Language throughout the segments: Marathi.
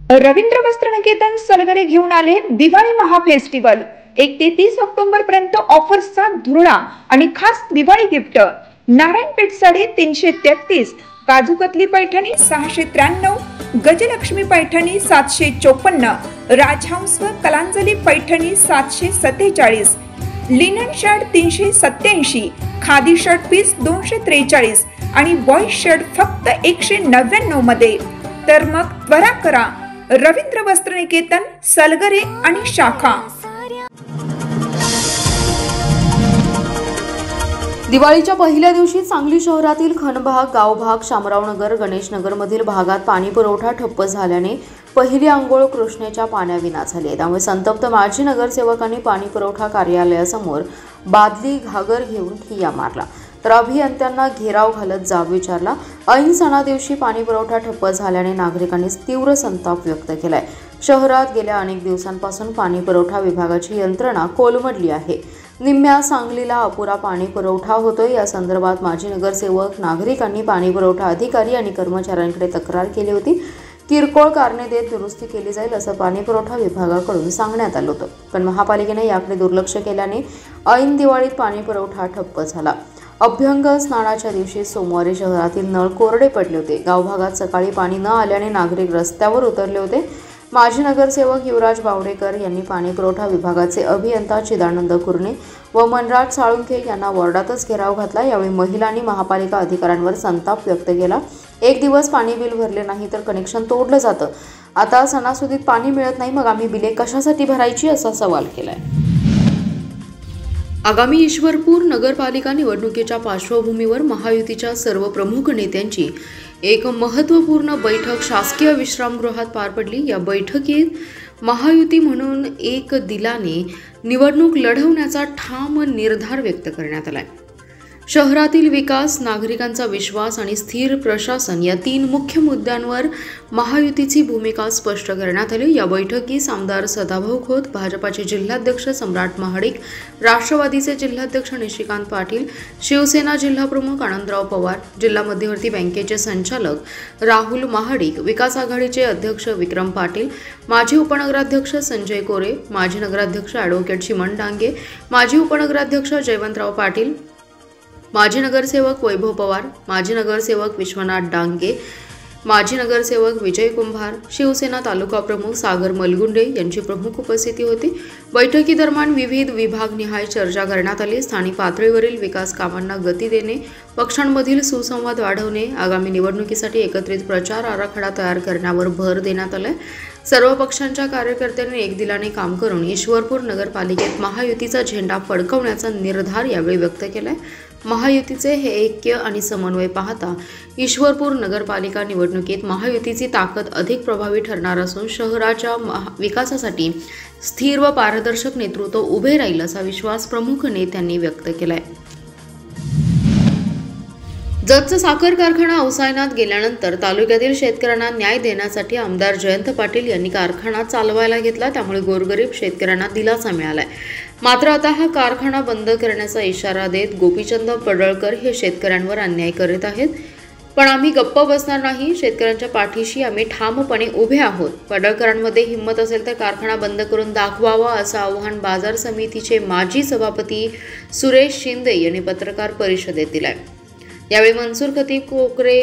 रवींद्र वस्त्रनिकेतन सलगरे घेऊन आले दिवाळी महाफेस्टिवल। 1 ते 30 ऑक्टोबर पर्यंत ऑफर्सचा धुरळा आणि खास दिवाळी गिफ्ट। नारायणपेठ साडी 333, काजू कतली पैठणी 693, गजलक्ष्मी पैठणी 754, राजहंस व Kalanjali Paithani 747, linen shirt 387, khadi shirt piece 243 आणि बॉयज शर्ट फक्त 199 मध्ये। तर मग त्वरा करा, रवींद्र वस्त्रनिकेतन सलगरे आणि शाखा। दिवाळीच्या पहिल्या दिवशी सांगली शहरातील खनभाग, गावभाग, शामरावनगर, गणेशनगर मधील भागात पाणी पुरवठा ठप्प झाल्याने पहिली आंघोळ कृष्णेच्या पाण्याविना झाली। त्यामुळे संतप्त माजी नगरसेवकांनी पाणी पुरवठा कार्यालयासमोर बादली घागर घेऊन ठिय्या मारला, तर अभियंत्यांना घेराव घालत जाब विचारला। ऐन सणा दिवशी पाणी पुरवठा ठप्प झाल्याने नागरिकांनी तीव्र संताप व्यक्त केलाय। शहरात गेल्या अनेक दिवसांपासून पाणी पुरवठा विभागाची यंत्रणा कोलमडली आहे। निम्म्या सांगलीला अपुरा पाणी पुरवठा होतोय। या संदर्भात माजी नगरसेवक, नागरिकांनी पाणी पुरवठा अधिकारी आणि कर्मचाऱ्यांकडे तक्रार केली होती। किरकोळ कारणे देत दुरुस्ती केली जाईल असं पाणी पुरवठा विभागाकडून सांगण्यात आलं होतं, पण महापालिकेने याकडे दुर्लक्ष केल्याने ऐन दिवाळीत पाणी पुरवठा ठप्प झाला। अभ्यंग स्नानाच्या दिवशी सोमवारी शहरातील नळ कोरडे पडले होते। गावभागात सकाळी पाणी न आल्याने नागरिक रस्त्यावर उतरले होते। माजी नगरसेवक युवराज बावडेकर यांनी पाणी पुरवठा विभागाचे अभियंता चिदानंद कुर्णे व मनराज साळुंखे यांना वॉर्डातच घेराव घातला। यावेळी महिलांनी महापालिका अधिकाऱ्यांवर संताप व्यक्त केला। 1 दिवस पाणी बिल भरले नाही तर कनेक्शन तोडलं जातं। आता सणासुदीत पाणी मिळत नाही, मग आम्ही बिले कशासाठी भरायची असा सवाल केलाय। आगामी ईश्वरपूर नगरपालिका निवडणुकीच्या पार्श्वभूमीवर महायुतीच्या सर्व प्रमुख नेत्यांची एक महत्त्वपूर्ण बैठक शासकीय विश्रामगृहात पार पडली। या बैठकीत महायुती म्हणून एक दिलाने निवडणूक लढवण्याचा ठाम निर्धार व्यक्त करण्यात आला। शहरातील विकास, नागरिकांचा विश्वास आणि स्थिर प्रशासन या 3 मुख्य मुद्द्यांवर महायुतीची भूमिका स्पष्ट करण्यात आली। या बैठकीस आमदार सदाभाऊ खोत, भाजपाचे जिल्हाध्यक्ष सम्राट महाडिक, राष्ट्रवादीचे जिल्हाध्यक्ष निशिकांत पाटील, शिवसेना जिल्हाप्रमुख आनंदराव पवार, जिल्हा मध्यवर्ती बँकेचे संचालक राहुल महाडिक, विकास आघाडीचे अध्यक्ष विक्रम पाटील, माजी उपनगराध्यक्ष संजय कोरे, माजी नगराध्यक्ष ॲडव्होकेट चिमण डांगे, माजी उपनगराध्यक्ष जयवंतराव पाटील, माजी नगरसेवक वैभव पवार, माजी नगरसेवक विश्वनाथ डांगे, माजी नगरसेवक विजय कुंभार, शिवसेना तालुका प्रमुख सागर मलगुंडे यांची प्रमुख उपस्थिती होती। बैठकीदरम्यान विविध विभागनिहाय चर्चा करण्यात आली। स्थानिक पातळीवरील विकास कामांना गती देणे, पक्षांमधील सुसंवाद वाढवणे, आगामी निवडणुकीसाठी एकत्रित प्रचार आराखडा तयार करण्यावर भर देण्यात आलाय। सर्व पक्षांच्या कार्यकर्त्यांनी एक दिलाने काम करून ईश्वरपूर नगरपालिकेत महायुतीचा झेंडा फडकवण्याचा निर्धार यावेळी व्यक्त केलाय। महायुतीचे हे ऐक्य आणि समन्वय पाहता ईश्वरपूर नगरपालिका निवडणुकीत महायुतीची ताकद अधिक प्रभावी ठरणार असून शहराच्या विकासासाठी स्थिर व पारदर्शक नेतृत्व उभे राहील असा विश्वास प्रमुख नेत्यांनी व्यक्त केलाय। जतचा साखर कारखाना अवसायनात गेल्यानंतर तालुक्यातील शेतकऱ्यांना न्याय देण्यासाठी आमदार जयंत पाटील यांनी कारखाना चालवायला घेतला। त्यामुळे गोरगरीब शेतकऱ्यांना दिलासा मिळालाय। मात्र आता हा कारखाना बंद करण्याचा इशारा देत गोपीचंद पडळकर हे शेतकऱ्यांवर अन्याय करीत आहेत। पण आम्ही गप्प बसणार नाही, शेतकऱ्यांच्या पाठीशी आम्ही ठामपणे उभे आहोत। पडळकरांमध्ये हिंमत असेल तर कारखाना बंद करून दाखवावा असं आवाहन बाजार समितीचे माजी सभापती सुरेश शिंदे यांनी पत्रकार परिषदेत दिलंय। यावेळी मनसूर खतीब कोकरे,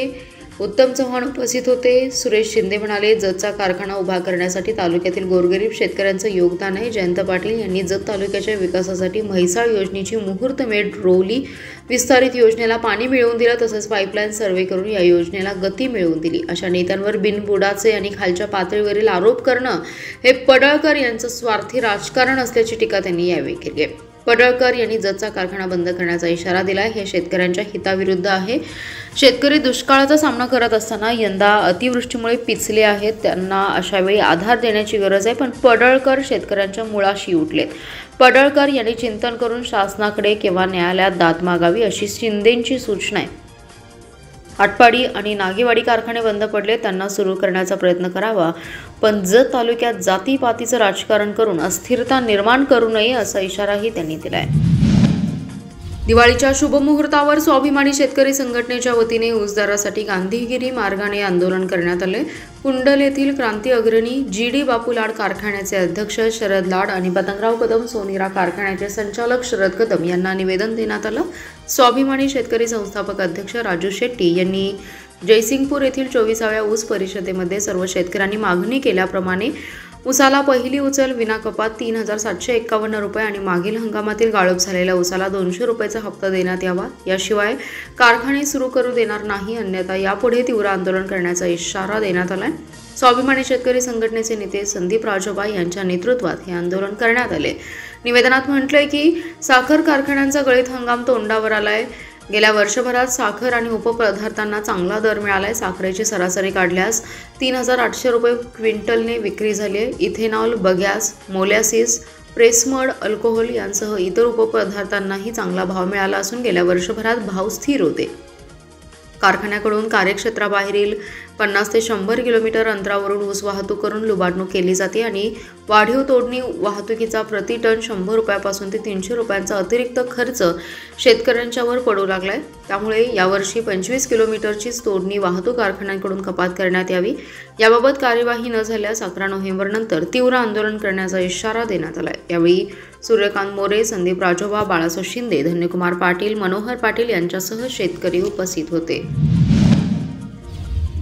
उत्तम चव्हाण उपस्थित होते। सुरेश शिंदे म्हणाले, जतचा कारखाना उभा करण्यासाठी तालुक्यातील गोरगरीब शेतकऱ्यांचं योगदान आहे। जयंत पाटील यांनी जत तालुक्याच्या विकासासाठी म्हैसाळ योजनेची मुहूर्तमेढ रोवली, विस्तारित योजनेला पाणी मिळवून दिलं, तसंच पाईपलाईन सर्व्हे करून या योजनेला गती मिळवून दिली। अशा नेत्यांवर बिनबुडाचे आणि खालच्या पातळीवरील आरोप करणं हे पडळकर यांचं स्वार्थी राजकारण असल्याची टीका त्यांनी यावेळी केली आहे। पडळकर यांनी जतचा कारखाना बंद करण्याचा इशारा दिलाय, हे शेतकऱ्यांच्या हिताविरुद्ध आहे। शेतकरी दुष्काळाचा सामना करत असताना यंदा अतिवृष्टीमुळे पिचले आहेत, त्यांना अशा वेळी आधार देण्याची गरज आहे। पण पडळकर शेतकऱ्यांच्या मुळाशी उठलेत। पडळकर यांनी चिंतन करून शासनाकडे किंवा न्यायालयात दाद मागावी अशी शिंदेंची सूचना आहे। आटपाडी आणि नागेवाडी कारखाने बंद पडले, त्यांना सुरू करण्याचा प्रयत्न करावा, पण जत तालुक्यात जातीपातीचं राजकारण करून अस्थिरता निर्माण करू नये असा इशाराही त्यांनी दिलाय। दिवाळीच्या शुभमुहूर्तावर स्वाभिमानी शेतकरी संघटनेच्या वतीने ऊस दरासाठी गांधीगिरी मार्गाने आंदोलन करण्यात आले। कुंडल येथील क्रांती अग्रणी जी.डी. बापू लाड कारखान्याचे अध्यक्ष शरद लाड आणि पतंगराव कदम सोनीरा कारखान्याचे संचालक शरद कदम यांना निवेदन देण्यात आलं। स्वाभिमानी शेतकरी संस्थापक अध्यक्ष राजू शेट्टी यांनी जयसिंगपूर येथील 24व्या ऊस परिषदेमध्ये सर्व शेतकऱ्यांनी मागणी केल्याप्रमाणे ऊसाला पहिली उचल विना कपात 3,751 रुपये आणि मागील हंगामातील गाळप झालेल्या ऊसाला 200 रुपयाचा हप्ता देण्यात यावा। याशिवाय कारखाने सुरू करू देणार नाही, अन्यथा यापुढे तीव्र आंदोलन करण्याचा इशारा देण्यात आलाय। स्वाभिमानी शेतकरी संघटनेचे नेते संदीप राजोबा यांच्या नेतृत्वात हे आंदोलन करण्यात आले। निवेदनात म्हटलंय की साखर कारखान्यांचा गळीत हंगाम तोंडावर आलाय। गेल्या वर्षभरात साखर आणि उपपदार्थांना चांगला दर मिळालाय। साखरेची सरासरी काढल्यास 3,800 रुपये क्विंटलने विक्री झाली आहे। Ethanol, bagasse, molasses, pressmud, alcohol यांसह इतर उपपदार्थांनाही चांगला भाव मिळाला असून गेल्या वर्षभरात भाव स्थिर होते। कारखान्याकडून कार्यक्षेत्राबाहेरील 50 ते 100 किलोमीटर अंतरावरून ऊस वाहतूक करून लुबाडणूक केली जाते आणि वाढीव तोडणी वाहतुकीचा प्रति टन 100 रुपयापासून ते 300 रुपयांचा अतिरिक्त खर्च शेतकऱ्यांच्यावर पडू लागलाय। त्यामुळे यावर्षी 25 किलोमीटरचीच तोडणी वाहतूक कारखान्यांकडून कपात करण्यात यावी। याबाबत कार्यवाही न झाल्यास 11 नोव्हेंबरनंतर तीव्र आंदोलन करण्याचा इशारा देण्यात आलाय। यावेळी सूर्यकांत मोरे, संदीप राजोबा, बाळासाहेब शिंदे, धन्यकुमार पाटील, मनोहर पाटील यांच्यासह शेतकरी उपस्थित होते।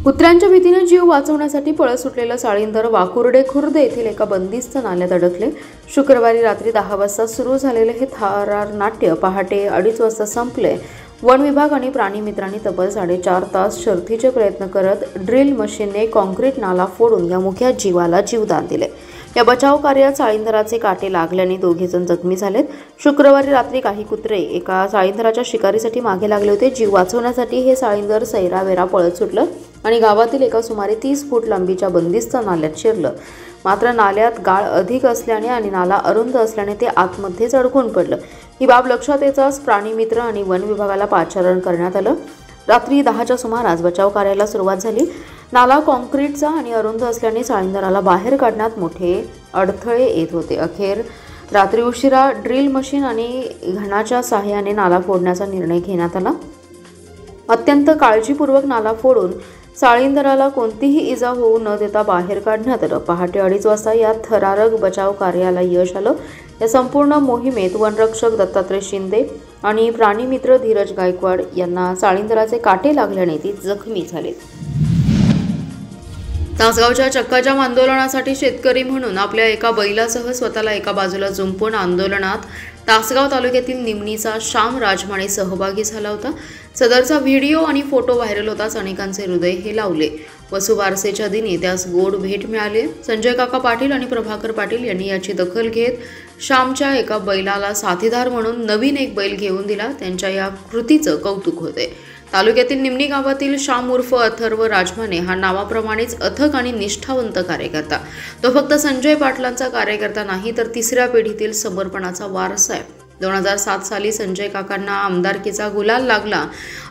कुत्र्यांच्या भीतीने जीव वाचवण्यासाठी पळत सुटलेलं साळींदर वाकुर्डे खुर्द येथील एका बंदिस्त नाल्यात अडकले। शुक्रवारी रात्री 10 वाजता सुरू झालेले हे थरार नाट्य पहाटे 2:30 वाजता संपले। वन विभाग आणि प्राणी मित्रांनी तब्बल 4.5 तास शर्थीचे प्रयत्न करत ड्रिल मशीनने कॉन्क्रीट नाला फोडून या मुख्या जीवाला जीवदान दिले। या बचाव कार्यात साळींदराचे काटे लागल्याने 2 जण जखमी झालेत। शुक्रवारी रात्री काही कुत्रे एका साळींदराच्या शिकारीसाठी मागे लागले होते। जीव वाचवण्यासाठी हे साळींदर सैरावेरा पळत सुटलं आणि गावातील एका सुमारे 30 फूट लांबीच्या बंदिस्त नाल्यात शिरलं। मात्र नाल्यात गाळ अधिक असल्याने आणि नाला अरुंद असल्याने ते आतमध्येच अडकून पडलं। ही बाब लक्षात येताच प्राणी मित्र आणि वन विभागाला पाचारण करण्यात आलं। रात्री 10च्या सुमारास बचाव कार्याला सुरुवात झाली। नाला कॉन्क्रीटचा आणि अरुंद असल्याने साळींदराला बाहेर काढण्यात मोठे अडथळे येत होते। अखेर रात्री उशिरा ड्रिल मशीन आणि घणाच्या सहाय्याने नाला फोडण्याचा निर्णय घेण्यात आला। अत्यंत काळजीपूर्वक नाला फोडून साळींदराला कोणतीही इजा होऊ न देता बाहेर काढण्यात आलं। पहाटे 2:30 वाजता या थरारक बचाव कार्याला यश आलं। या संपूर्ण मोहिमेत वनरक्षक दत्तात्रय शिंदे आणि प्राणीमित्र धीरज गायकवाड यांना साळींदराचे काटे लागल्याने ती जखमी झालेत। तासगावच्या चक्काजाम आंदोलनासाठी शेतकरी म्हणून आपल्या एका बैलासह स्वतःला एका बाजूला जुंपून आंदोलनात तासगाव तालुक्यातील निमणीचा श्याम राजमाने सहभागी झाला होता। सदरचा व्हिडिओ आणि फोटो व्हायरल होताच अनेकांचे हृदय हेलावले। वसुबारसेच्या दिनी त्यास गोड भेट मिळाली। संजय काका पाटील आणि प्रभाकर पाटील यांनी याची दखल घेत श्यामच्या एका बैलाला साथीदार म्हणून नवीन एक बैल घेऊन दिला। त्यांच्या या कृतीचं कौतुक होते। तालुक्यातील निमणी गावातील श्याम उर्फ अथर्व राजमाने हा नावाप्रमाणेच अथक आणि निष्ठावंत कार्यकर्ता। तो फक्त संजय पाटलांचा कार्यकर्ता नाही तर तिसऱ्या पिढीतील समर्पणाचा वारसा आहे। 2007 साली संजय काकांना आमदारकीचा गुलाल लागला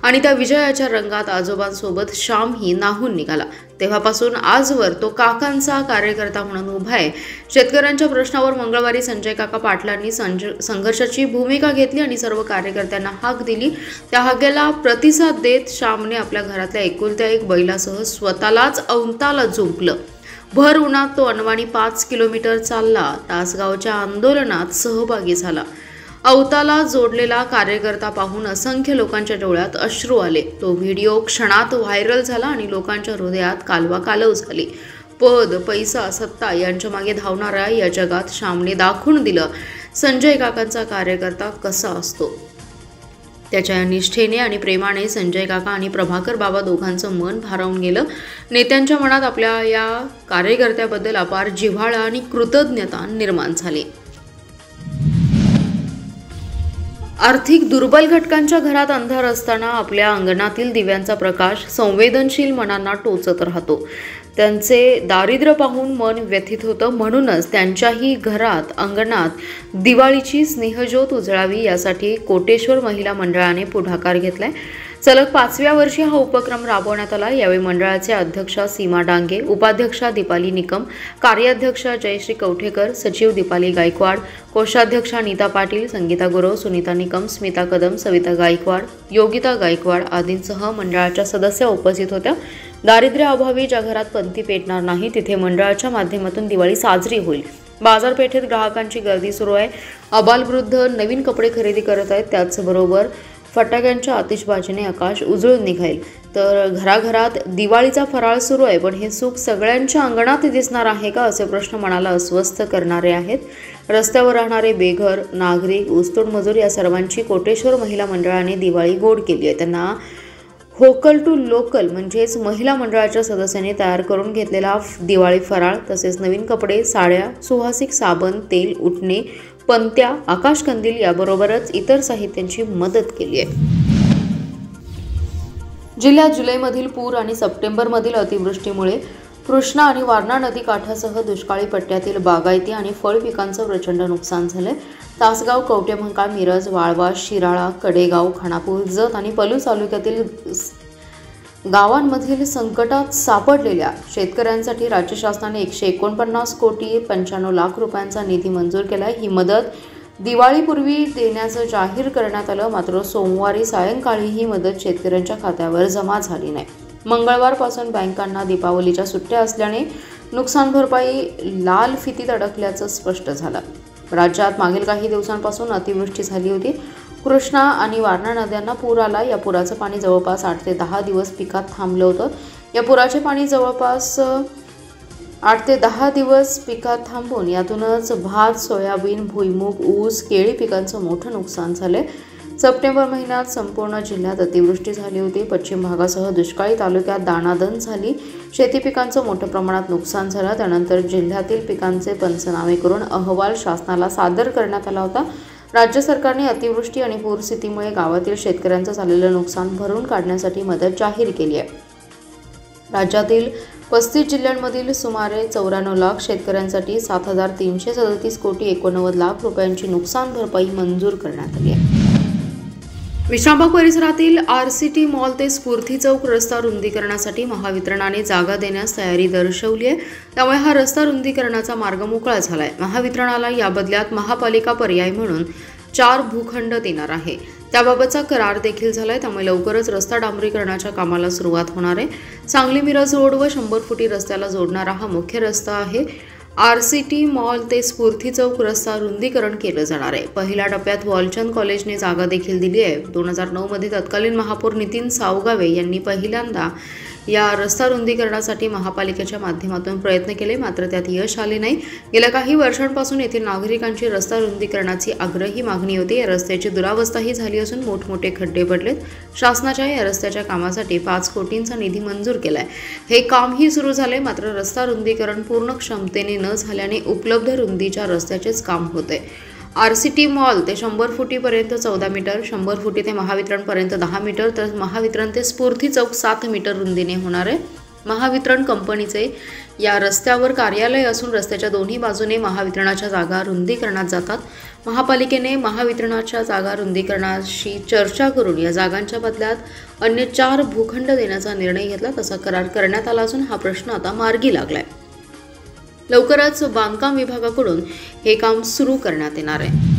आणि त्या विजयाच्या रंगात आजोबांसोबत श्यामही नाहून निघाला। तेव्हापासून आजवर तो काकांचा कार्यकर्ता म्हणून उभा आहे। शेतकऱ्यांच्या प्रश्नावर मंगळवारी संजय काका पाटलांनी संघर्षाची भूमिका घेतली आणि सर्व कार्यकर्त्यांना हाक दिली। त्या हाकेला प्रतिसाद देत श्यामने आपल्या घरातल्या एकुलत्या एक बैलासह स्वतःलाच औंताला झुंपलं। भर उन्हात तो अनवाणी 5 किलोमीटर चालला। तासगावच्या आंदोलनात सहभागी झाला। अवताला जोडलेला कार्यकर्ता पाहून असंख्य लोकांच्या डोळ्यात अश्रू आले। तो व्हिडिओ क्षणात व्हायरल झाला आणि लोकांच्या हृदयात कालवाकालव झाली। पद, पैसा, सत्ता यांच्या मागे धावणाऱ्या या जगात श्यामने दाखवून दिलं संजय काकांचा कार्यकर्ता कसा असतो। त्याच्या या निष्ठेने आणि प्रेमाने संजय काका आणि प्रभाकर बाबा दोघांचं मन भारावून गेलं। नेत्यांच्या मनात आपल्या या कार्यकर्त्याबद्दल अपार जिव्हाळा आणि कृतज्ञता निर्माण झाली। आर्थिक दुर्बल घटकांच्या घरात अंधार असताना आपल्या अंगणातील दिव्यांचा प्रकाश संवेदनशील मनांना टोचत राहतो। त्यांचे दारिद्र्य पाहून मन व्यथित होतं। म्हणूनच त्यांच्याही घरात अंगणात दिवाळीची स्नेहज्योत उजळावी यासाठी कोटेश्वर महिला मंडळाने पुढाकार घेतलाय। सलग 5व्या वर्षी हा उपक्रम राबवण्यात आला। यावेळी मंडळाचे अध्यक्षा सीमा डांगे, उपाध्यक्षा दीपाली निकम, कार्याध्यक्षा जयश्री कवठेकर, सचिव दीपाली गायकवाड, कोषाध्यक्षा नीता पाटील, संगीता गुरव, सुनीता निकम, स्मिता कदम, सविता गायकवाड, योगिता गायकवाड आदींसह मंडळाच्या सदस्या उपस्थित होत्या। दारिद्र्याअभावी ज्या घरात पंथी पेटणार नाही तिथे मंडळाच्या माध्यमातून दिवाळी साजरी होईल। बाजारपेठेत ग्राहकांची गर्दी सुरू आहे। अबालवृद्ध नवीन कपडे खरेदी करत आहेत। त्याचबरोबर फटाक्यांच्या आतिषबाजीने आकाश उजळून निघेल। तर घराघरात दिवाळीचा फराळ सुरू आहे, पण हे सुख सगळ्यांच्या अंगणात दिसणार आहे का असे प्रश्न मनाला अस्वस्थ करणारे आहेत। रस्त्यावर राहणारे बेघर नागरिक, ऊसतोड मजूर या सर्वांची कोटेश्वर महिला मंडळाने दिवाळी गोड केली आहे। त्यांना व्होकल टू लोकल म्हणजेच महिला मंडळाच्या सदस्यांनी तयार करून घेतलेला दिवाळी फराळ तसेच नवीन कपडे, साड्या, सुवासिक साबण, तेल, उटणे, पंत्या, आकाशकंदील याबरोबरच इतर साहित्यांची मदत केली आहे। जिल्ह्यात जुलैमधील पूर आणि सप्टेंबरमधील अतिवृष्टीमुळे कृष्णा आणि वारणा नदी काठासह दुष्काळी पट्ट्यातील बागायती आणि फळ पिकांचं प्रचंड नुकसान झालंय। तासगाव, कवठेमहांकाळ, मिरज, वाळवा, शिराळा, कडेगाव, खानापूर, जत आणि पलूस तालुक्यातील गावांमधील संकटात सापडलेल्या शेतकऱ्यांसाठी राज्य शासनाने 149 कोटी 95 लाख रुपयांचा निधी मंजूर केला आहे। ही मदत दिवाळीपूर्वी देण्याचं जाहीर करण्यात आलं, मात्र सोमवारी सायंकाळी ही मदत शेतकऱ्यांच्या खात्यावर जमा झाली नाही। मंगळवारपासून बँकांना दीपावलीच्या सुट्ट्या असल्याने नुकसान भरपाई लाल फितीत अडकल्याचं स्पष्ट झालं। राज्यात मागील काही दिवसांपासून अतिवृष्टी झाली होती। कृष्णा आणि वारणा नद्यांना पूर आला। या पुराचं पाणी जवळपास 8 ते 10 दिवस पिकात थांबलं होतं। या पुराचे पाणी जवळपास 8 ते 10 दिवस पिकात थांबून यातूनच भात, सोयाबीन, भुईमूग, ऊस, केळी पिकांचं मोठं नुकसान झालंय। सप्टेंबर महिन्यात संपूर्ण जिल्ह्यात अतिवृष्टी झाली होती। पश्चिम भागासह दुष्काळी तालुक्यात दाणादाण झाली। शेती पिकांचं मोठ्या प्रमाणात नुकसान झालं। त्यानंतर जिल्ह्यातील पिकांचे पंचनामे करून अहवाल शासनाला सादर करण्यात आला होता। राज्य सरकारने अतिवृष्टी आणि पूरस्थितीमुळे गावातील शेतकऱ्यांचं झालेलं नुकसान भरून काढण्यासाठी मदत जाहीर केली आहे। राज्यातील 35 जिल्ह्यांमधील सुमारे 94 लाख शेतकऱ्यांसाठी 7,337 कोटी 89 लाख रुपयांची नुकसान भरपाई मंजूर करण्यात आली आहे। विश्रामबाग परिसरातील RCT मॉल ते स्फूर्ती चौक रस्ता रुंदीकरणासाठी महावितरणाने जागा देण्यास तयारी दर्शवली आहे। त्यामुळे हा रस्ता रुंदीकरणाचा मार्ग मोकळा झालाय। महावितरणाला या बदल्यात महापालिका पर्याय म्हणून 4 भूखंड देणार आहे। त्याबाबतचा करार देखील झालाय। त्यामुळे लवकरच रस्ता डांबरीकरणाच्या कामाला सुरुवात होणार आहे। सांगली मिरज रोड व 100 फुटी रस्त्याला जोडणारा हा मुख्य रस्ता आहे। RCT मॉल ते स्फूर्ती चौक रस्ता रुंदीकरण केलं जाणार आहे। पहिल्या टप्प्यात वॉलचंद कॉलेजने जागा देखील दिली आहे। 2009 मध्ये तत्कालीन महापौर नितीन सावगावे यांनी पहिल्यांदा या रस्ता रुंदीकरणासाठी महापालिकेच्या माध्यमातून प्रयत्न केले, मात्र त्यात यश आले नाही। गेल्या काही वर्षांपासून येथील नागरिकांची रस्ता रुंदीकरणाची आग्रही मागणी होती। या रस्त्याची दुरावस्थाही झाली असून मोठमोठे खड्डे पडलेत। शासनाच्या या रस्त्याच्या कामासाठी 5 कोटींचा निधी मंजूर केलाय। हे कामही सुरू झाले, मात्र रस्ता रुंदीकरण पूर्ण क्षमतेने न झाल्याने उपलब्ध रुंदीच्या रस्त्याचेच काम होते। RCT मॉल ते 100 फुटीपर्यंत 14 मीटर, 100 फुटी ते महावितरणपर्यंत 10 मीटर, तर महावितरण ते स्फूर्ती चौक 7 मीटर रुंदीने होणार आहे। महावितरण कंपनीचे या रस्त्यावर कार्यालय असून रस्त्याच्या दोन्ही बाजूने महावितरणाच्या जागा रुंदीकरणात जातात। महापालिकेने महावितरणाच्या जागा रुंदीकरणाशी चर्चा करून या जागांच्या बदल्यात अन्य 4 भूखंड देण्याचा निर्णय घेतला। तसा करार करण्यात आला असून हा प्रश्न आता मार्गी लागलाय। लवकरच बांधकाम विभागाकडून हे काम सुरू करण्यात येणार आहे।